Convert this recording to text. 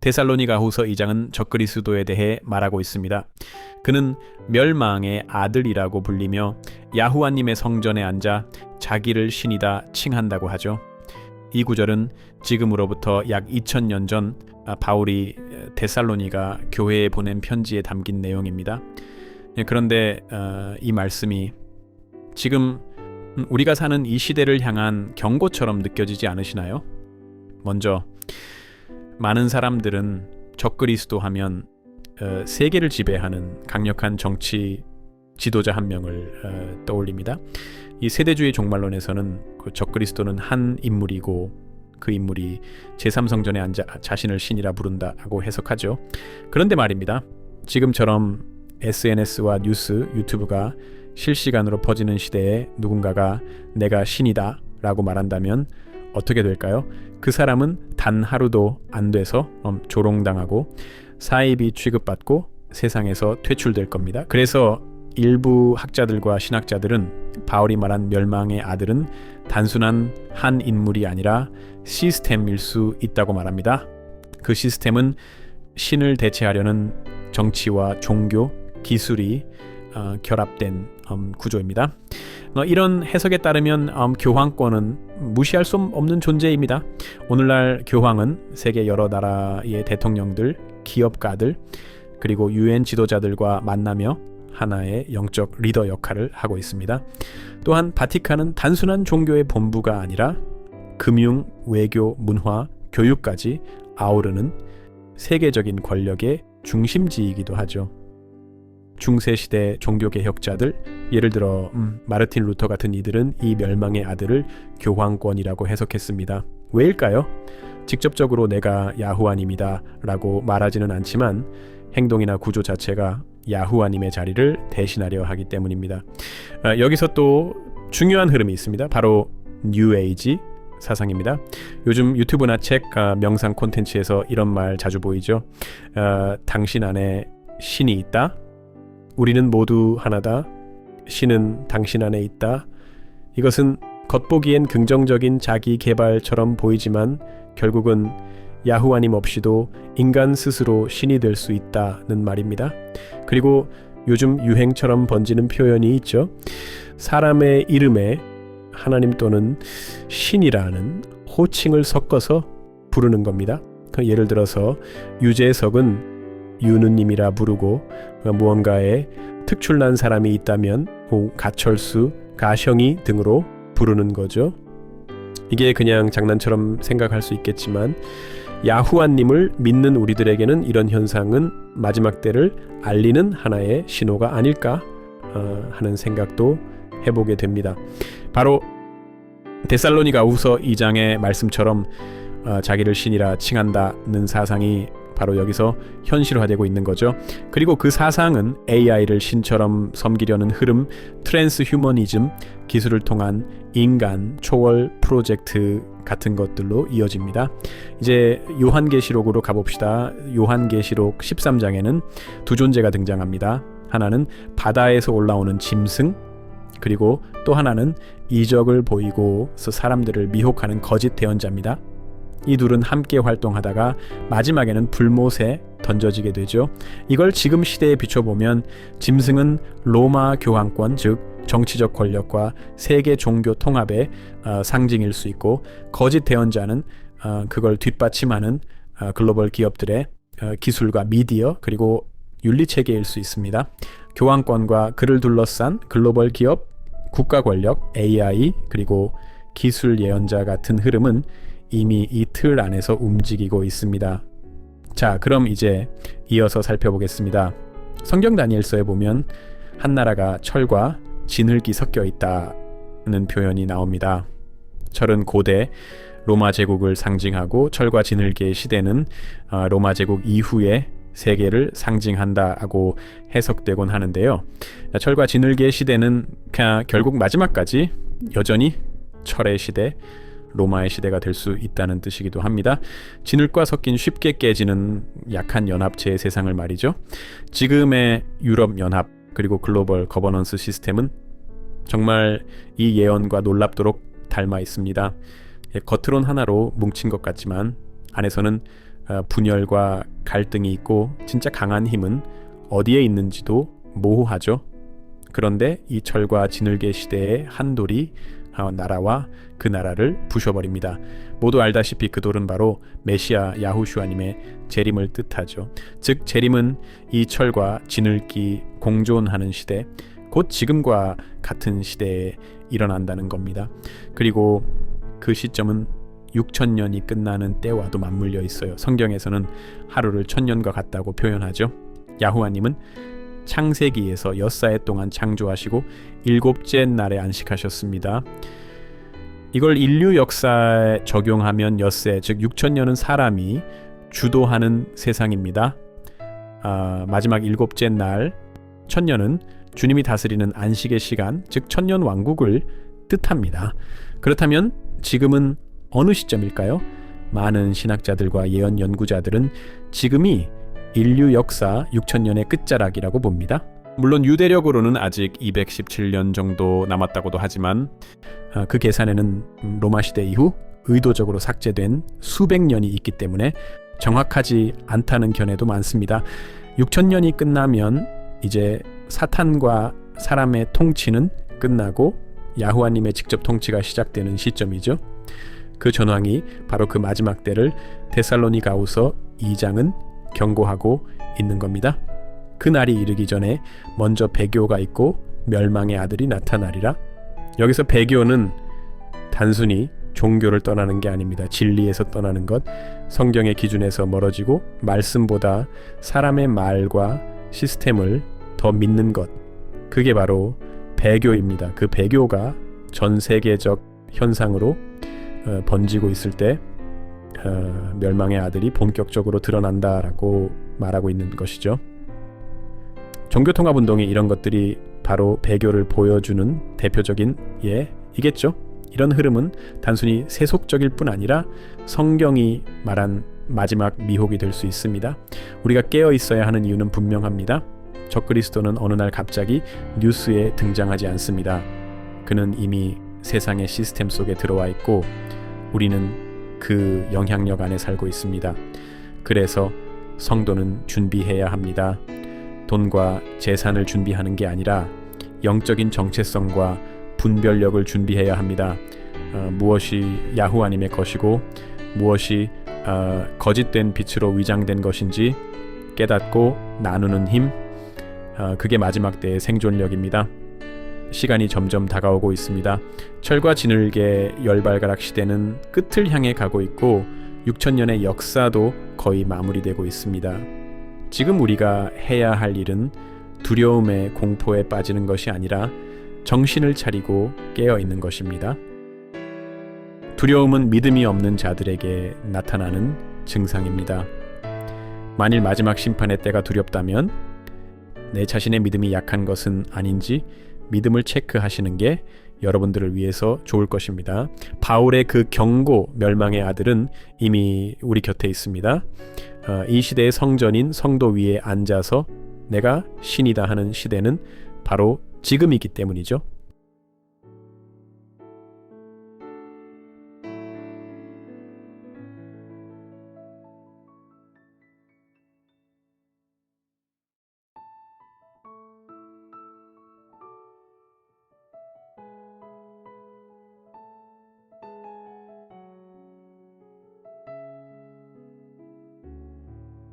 데살로니가후서 2장은 적그리스도에 대해 말하고 있습니다. 그는 멸망의 아들이라고 불리며 야후와님의 성전에 앉아 자기를 신이다 칭한다고 하죠. 이 구절은 지금으로부터 약 2000년 전 바울이 데살로니가 교회에 보낸 편지에 담긴 내용입니다. 그런데 이 말씀이 지금 우리가 사는 이 시대를 향한 경고처럼 느껴지지 않으시나요? 먼저 많은 사람들은 적그리스도 하면 세계를 지배하는 강력한 정치 지도자 한 명을 떠올립니다. 이 세대주의 종말론에서는 그 적그리스도는 한 인물이고 그 인물이 제3성전에 앉아 자신을 신이라 부른다고 해석하죠. 그런데 말입니다. 지금처럼 SNS와 뉴스, 유튜브가 실시간으로 퍼지는 시대에 누군가가 내가 신이다 라고 말한다면 어떻게 될까요? 그 사람은 단 하루도 안 돼서 조롱당하고 사이비 취급받고 세상에서 퇴출될 겁니다. 그래서 일부 학자들과 신학자들은 바울이 말한 멸망의 아들은 단순한 한 인물이 아니라 시스템일 수 있다고 말합니다. 그 시스템은 신을 대체하려는 정치와 종교, 기술이 결합된 구조입니다. 이런 해석에 따르면 교황권은 무시할 수 없는 존재입니다. 오늘날 교황은 세계 여러 나라의 대통령들, 기업가들, 그리고 유엔 지도자들과 만나며 하나의 영적 리더 역할을 하고 있습니다. 또한 바티칸은 단순한 종교의 본부가 아니라 금융, 외교, 문화, 교육까지 아우르는 세계적인 권력의 중심지이기도 하죠. 중세시대 종교개혁자들, 예를 들어 마르틴 루터 같은 이들은 이 멸망의 아들을 교황권이라고 해석했습니다. 왜일까요? 직접적으로 내가 야후와님이다 라고 말하지는 않지만 행동이나 구조 자체가 야후와님의 자리를 대신하려 하기 때문입니다. 여기서 또 중요한 흐름이 있습니다. 바로 뉴에이지 사상입니다. 요즘 유튜브나 책, 명상 콘텐츠에서 이런 말 자주 보이죠. 당신 안에 신이 있다. 우리는 모두 하나다. 신은 당신 안에 있다. 이것은 겉보기엔 긍정적인 자기 개발처럼 보이지만 결국은 야후와님 없이도 인간 스스로 신이 될 수 있다는 말입니다. 그리고 요즘 유행처럼 번지는 표현이 있죠. 사람의 이름에 하나님 또는 신이라는 호칭을 섞어서 부르는 겁니다. 예를 들어서 유재석은 유느님이라 부르고 무언가에 특출난 사람이 있다면 가철수, 가형이 등으로 부르는 거죠. 이게 그냥 장난처럼 생각할 수 있겠지만 야후와님을 믿는 우리들에게는 이런 현상은 마지막 때를 알리는 하나의 신호가 아닐까 하는 생각도 해보게 됩니다. 바로 데살로니가후서 2장의 말씀처럼 자기를 신이라 칭한다는 사상이 바로 여기서 현실화되고 있는 거죠. 그리고 그 사상은 AI를 신처럼 섬기려는 흐름, 트랜스 휴머니즘, 기술을 통한 인간 초월 프로젝트 같은 것들로 이어집니다. 이제 요한계시록으로 가봅시다. 요한계시록 13장에는 두 존재가 등장합니다. 하나는 바다에서 올라오는 짐승, 그리고 또 하나는 이적을 보이고 사람들을 미혹하는 거짓 대언자입니다. 이 둘은 함께 활동하다가 마지막에는 불못에 던져지게 되죠. 이걸 지금 시대에 비춰보면 짐승은 로마 교황권, 즉 정치적 권력과 세계 종교 통합의 상징일 수 있고, 거짓 대언자는 그걸 뒷받침하는 글로벌 기업들의 기술과 미디어 그리고 윤리체계일 수 있습니다. 교황권과 그를 둘러싼 글로벌 기업, 국가 권력, AI 그리고 기술 예언자 같은 흐름은 이미 이 틀 안에서 움직이고 있습니다. 자, 그럼 이제 이어서 살펴보겠습니다. 성경 다니엘서에 보면 한 나라가 철과 진흙이 섞여 있다는 표현이 나옵니다. 철은 고대 로마 제국을 상징하고 철과 진흙의 시대는 로마 제국 이후의 세계를 상징한다고 해석되곤 하는데요. 철과 진흙의 시대는 결국 마지막까지 여전히 철의 시대, 로마의 시대가 될 수 있다는 뜻이기도 합니다. 진흙과 섞인 쉽게 깨지는 약한 연합체의 세상을 말이죠. 지금의 유럽 연합 그리고 글로벌 거버넌스 시스템은 정말 이 예언과 놀랍도록 닮아 있습니다. 겉으론 하나로 뭉친 것 같지만 안에서는 분열과 갈등이 있고 진짜 강한 힘은 어디에 있는지도 모호하죠. 그런데 이 철과 진흙의 시대의 한 돌이 나라와 그 나라를 부셔버립니다. 모두 알다시피 그 돌은 바로 메시아 야후슈아님의 재림을 뜻하죠. 즉 재림은 이 철과 진흙이 공존하는 시대, 곧 지금과 같은 시대에 일어난다는 겁니다. 그리고 그 시점은 6,000년이 끝나는 때와도 맞물려 있어요. 성경에서는 하루를 1,000년과 같다고 표현하죠. 야후와님은 창세기에서 엿사해 동안 창조하시고 일곱째 날에 안식하셨습니다. 이걸 인류 역사에 적용하면 엿새, 즉 6,000년은 사람이 주도하는 세상입니다. 마지막 일곱째 날 1,000년은 주님이 다스리는 안식의 시간, 즉 1,000년 왕국을 뜻합니다. 그렇다면 지금은 어느 시점일까요? 많은 신학자들과 예언 연구자들은 지금이 인류 역사 6,000년의 끝자락이라고 봅니다. 물론 유대력으로는 아직 217년 정도 남았다고도 하지만 그 계산에는 로마 시대 이후 의도적으로 삭제된 수백 년이 있기 때문에 정확하지 않다는 견해도 많습니다. 6,000년이 끝나면 이제 사탄과 사람의 통치는 끝나고 야후와님의 직접 통치가 시작되는 시점이죠. 그 전황이 바로 그 마지막 때를 데살로니가후서 2장은 경고하고 있는 겁니다. 그 날이 이르기 전에 먼저 배교가 있고 멸망의 아들이 나타나리라. 여기서 배교는 단순히 종교를 떠나는 게 아닙니다. 진리에서 떠나는 것, 성경의 기준에서 멀어지고 말씀보다 사람의 말과 시스템을 더 믿는 것, 그게 바로 배교입니다. 그 배교가 전 세계적 현상으로 번지고 있을 때 멸망의 아들이 본격적으로 드러난다라고 말하고 있는 것이죠. 종교통합운동이 이런 것들이 바로 배교를 보여주는 대표적인 예이겠죠. 이런 흐름은 단순히 세속적일 뿐 아니라 성경이 말한 마지막 미혹이 될 수 있습니다. 우리가 깨어 있어야 하는 이유는 분명합니다. 적그리스도는 어느 날 갑자기 뉴스에 등장하지 않습니다. 그는 이미 세상의 시스템 속에 들어와 있고 우리는 그 영향력 안에 살고 있습니다. 그래서 성도는 준비해야 합니다. 돈과 재산을 준비하는 게 아니라 영적인 정체성과 분별력을 준비해야 합니다. 무엇이 야후와님의 것이고 무엇이 거짓된 빛으로 위장된 것인지 깨닫고 나누는 힘, 그게 마지막 때의 생존력입니다. 시간이 점점 다가오고 있습니다. 철과 진흙의 열발가락 시대는 끝을 향해 가고 있고 6,000년의 역사도 거의 마무리되고 있습니다. 지금 우리가 해야 할 일은 두려움에 공포에 빠지는 것이 아니라 정신을 차리고 깨어 있는 것입니다. 두려움은 믿음이 없는 자들에게 나타나는 증상입니다. 만일 마지막 심판의 때가 두렵다면 내 자신의 믿음이 약한 것은 아닌지 믿음을 체크하시는 게 여러분들을 위해서 좋을 것입니다. 바울의 그 경고, 멸망의 아들은 이미 우리 곁에 있습니다. 이 시대의 성전인 성도 위에 앉아서 내가 신이다 하는 시대는 바로 지금이기 때문이죠.